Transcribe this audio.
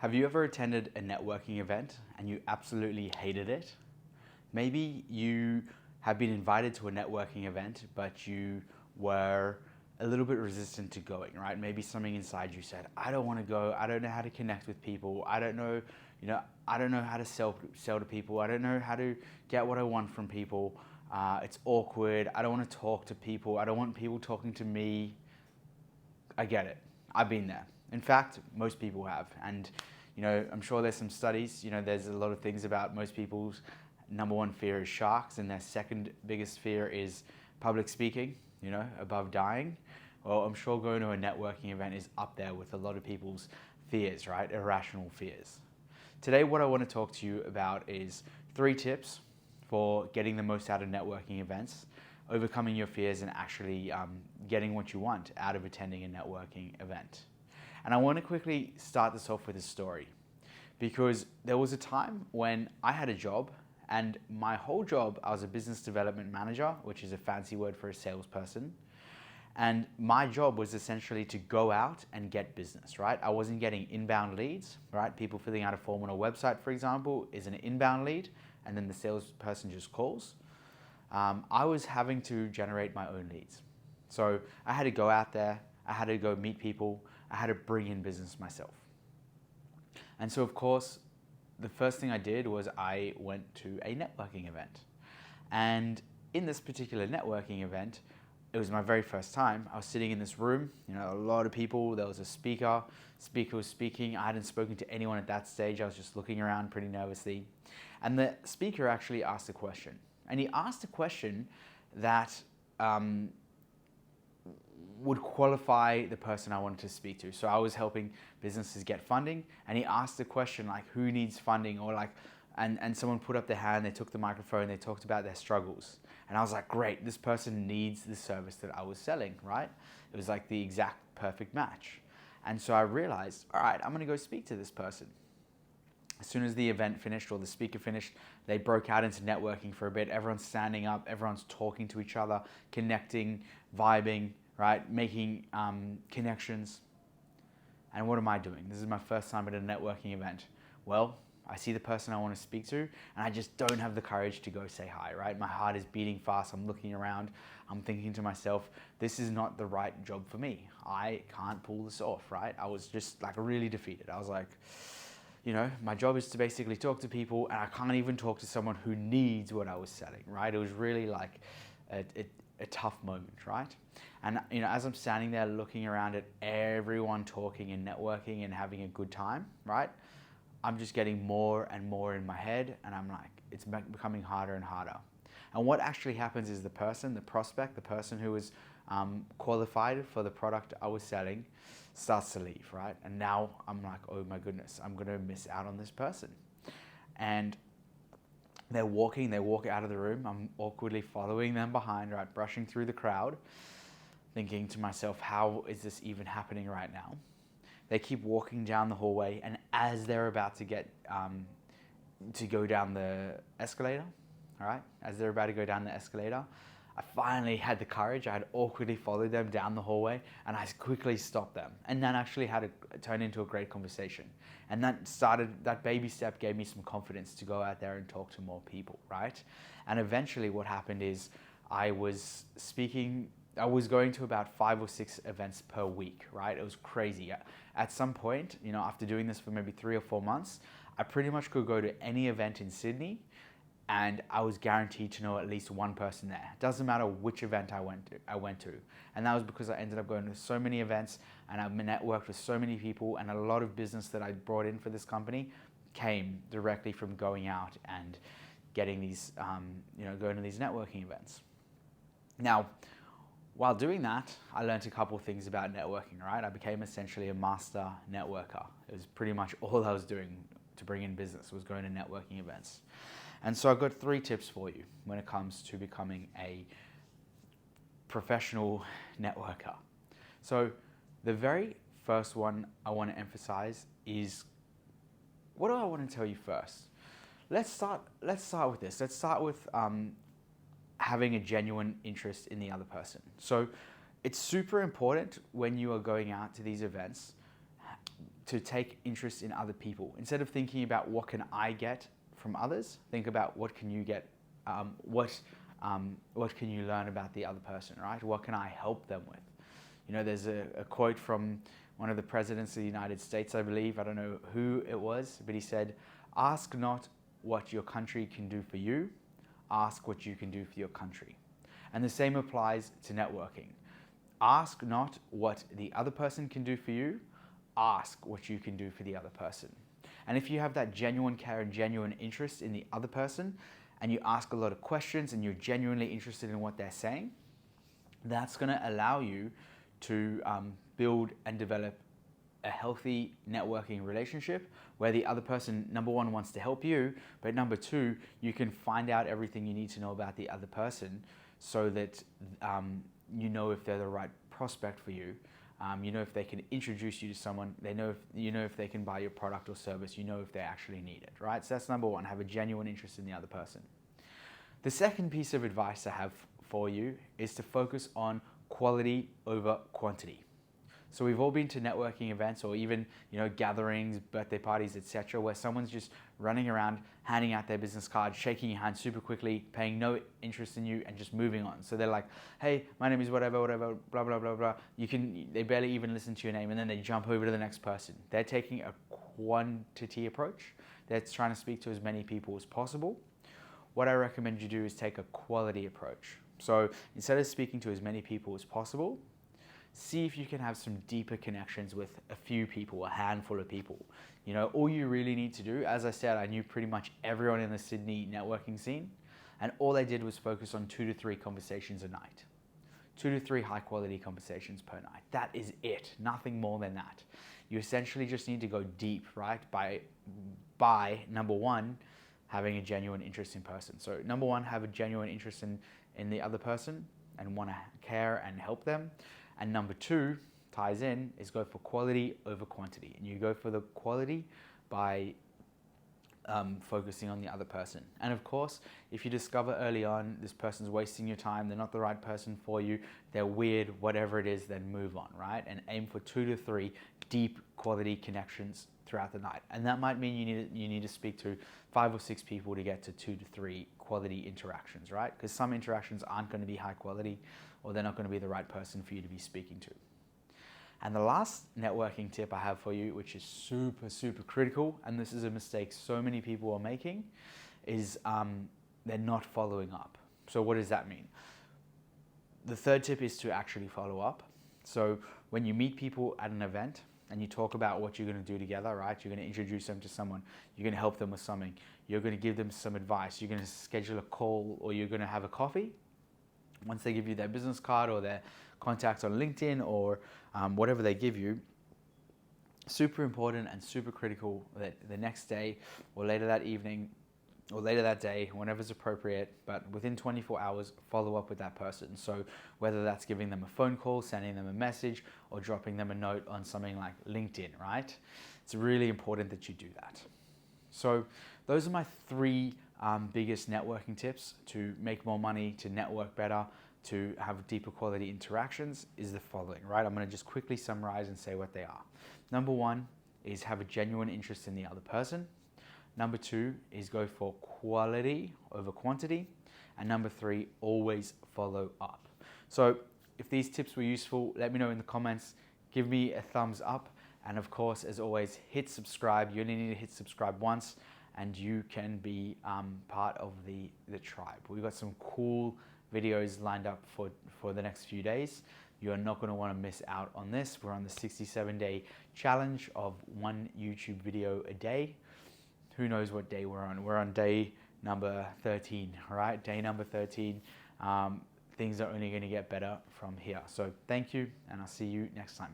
Have you ever attended a networking event and you absolutely hated it? Maybe you have been invited to a networking event, but you were a little bit resistant to going, right? Maybe something inside you said, I don't want to go. I don't know how to connect with people. I don't know, I don't know how to sell to people. I don't know how to get what I want from people. It's awkward. I don't want to talk to people. I don't want people talking to me. I get it. I've been there. In fact, most people have. And, I'm sure there's some studies, there's a lot of things about most people's number one fear is sharks, and their second biggest fear is public speaking, above dying. Well, I'm sure going to a networking event is up there with a lot of people's fears, right? Irrational fears. Today, what I want to talk to you about is 3 tips for getting the most out of networking events, overcoming your fears, and actually getting what you want out of attending a networking event. And I want to quickly start this off with a story, because there was a time when I had a job, and my whole job, I was a business development manager, which is a fancy word for a salesperson. And my job was essentially to go out and get business, right? I wasn't getting inbound leads, right? People filling out a form on a website, for example, is an inbound lead, and then the salesperson just calls. I was having to generate my own leads. So I had to go out there, I had to go meet people, I had to bring in business myself. And so, of course, the first thing I did was I went to a networking event. And in this particular networking event, it was my very first time. I was sitting in this room, a lot of people. There was a speaker was speaking. I hadn't spoken to anyone at that stage. I was just looking around pretty nervously. And the speaker actually asked a question. And he asked a question that would qualify the person I wanted to speak to. So I was helping businesses get funding, and he asked a question like, who needs funding? Or like, and someone put up their hand, they took the microphone, they talked about their struggles. And I was like, great, this person needs the service that I was selling, right? It was like the exact perfect match. And so I realized, all right, I'm gonna go speak to this person. As soon as the event finished or the speaker finished, they broke out into networking for a bit. Everyone's standing up, everyone's talking to each other, connecting, vibing, right? Making connections. And what am I doing? This is my first time at a networking event. Well, I see the person I want to speak to, and I just don't have the courage to go say hi, right? My heart is beating fast. I'm looking around. I'm thinking to myself, this is not the right job for me. I can't pull this off, right? I was just like really defeated. I was like, my job is to basically talk to people, and I can't even talk to someone who needs what I was selling, right? It was really like a tough moment, right? And as I'm standing there looking around at everyone talking and networking and having a good time, right? I'm just getting more and more in my head, and I'm like, it's becoming harder and harder. And what actually happens is the prospect, the person who was qualified for the product I was selling, starts to leave, right? And now I'm like, oh my goodness, I'm gonna miss out on this person. And they walk out of the room. I'm awkwardly following them behind, right? Brushing through the crowd, thinking to myself, how is this even happening right now? They keep walking down the hallway, and as they're about to get to go down the escalator, all right, as they're about to go down the escalator, I finally had the courage. I had awkwardly followed them down the hallway, and I quickly stopped them. And that actually had to turn into a great conversation. And that baby step gave me some confidence to go out there and talk to more people, right? And eventually what happened is I was going to about 5 or 6 events per week, right? It was crazy. At some point, after doing this for maybe 3 or 4 months, I pretty much could go to any event in Sydney, and I was guaranteed to know at least one person there. It doesn't matter which event I went to. And that was because I ended up going to so many events, and I've networked with so many people, and a lot of business that I brought in for this company came directly from going out and getting these, going to these networking events. Now, while doing that, I learned a couple of things about networking, right? I became essentially a master networker. It was pretty much all I was doing to bring in business, was going to networking events. And so I've got 3 tips for you when it comes to becoming a professional networker. So the very first one I want to emphasize is, what do I want to tell you first? Let's start with this. Let's start with having a genuine interest in the other person. So it's super important when you are going out to these events, to take interest in other people. Instead of thinking about what can I get from others, think about what can you get, what can you learn about the other person, right? What can I help them with? You know, there's a quote from one of the presidents of the United States, I believe, I don't know who it was, but he said, "Ask not what your country can do for you, ask what you can do for your country." And the same applies to networking. Ask not what the other person can do for you, ask what you can do for the other person. And if you have that genuine care and genuine interest in the other person, and you ask a lot of questions and you're genuinely interested in what they're saying, that's going to allow you to build and develop a healthy networking relationship where the other person, number one, wants to help you, but number two, you can find out everything you need to know about the other person so that you know if they're the right prospect for you. You know if they can introduce you to someone, you know if they can buy your product or service, you know if they actually need it, right? So that's number one, have a genuine interest in the other person. The second piece of advice I have for you is to focus on quality over quantity. So we've all been to networking events or even, you know, gatherings, birthday parties, etc., where someone's just running around, handing out their business card, shaking your hand super quickly, paying no interest in you, and just moving on. So they're like, "Hey, my name is whatever, whatever, blah blah blah blah." They barely even listen to your name, and then they jump over to the next person. They're taking a quantity approach. They're trying to speak to as many people as possible. What I recommend you do is take a quality approach. So instead of speaking to as many people as possible, see if you can have some deeper connections with a few people, a handful of people. You know, all you really need to do, as I said, I knew pretty much everyone in the Sydney networking scene, and all I did was focus on 2 to 3 conversations a night. 2 to 3 high quality conversations per night. That is it, nothing more than that. You essentially just need to go deep, right? By number one, having a genuine interest in person. So number one, have a genuine interest in the other person and want to care and help them. And number two, ties in, is go for quality over quantity. And you go for the quality by focusing on the other person. And of course, if you discover early on this person's wasting your time, they're not the right person for you, they're weird, whatever it is, then move on, right? And aim for 2 to 3 deep quality connections throughout the night. And that might mean you need to speak to 5 or 6 people to get to 2 to 3 quality interactions, right? Because some interactions aren't going to be high quality, or they're not going to be the right person for you to be speaking to. And the last networking tip I have for you, which is super, super critical, and this is a mistake so many people are making, is they're not following up. So what does that mean? The third tip is to actually follow up. So when you meet people at an event and you talk about what you're going to do together, right? You're going to introduce them to someone, you're going to help them with something, you're going to give them some advice, you're going to schedule a call, or you're going to have a coffee. Once they give you their business card or their contacts on LinkedIn or whatever they give you, super important and super critical that the next day or later that evening or later that day, whenever it's appropriate, but within 24 hours, follow up with that person. So whether that's giving them a phone call, sending them a message, or dropping them a note on something like LinkedIn, right? It's really important that you do that. So those are my 3 biggest networking tips to make more money, to network better, to have deeper quality interactions is the following, right? I'm going to just quickly summarize and say what they are. Number 1 is have a genuine interest in the other person. Number 2 is go for quality over quantity. And number 3, always follow up. So if these tips were useful, let me know in the comments. Give me a thumbs up. And of course, as always, hit subscribe. You only need to hit subscribe once and you can be part of the tribe. We've got some cool videos lined up for the next few days. You're not going to want to miss out on this. We're on the 67-day challenge of 1 YouTube video a day. Who knows what day we're on? We're on day number 13, right? Day number 13. Things are only going to get better from here. So thank you, and I'll see you next time.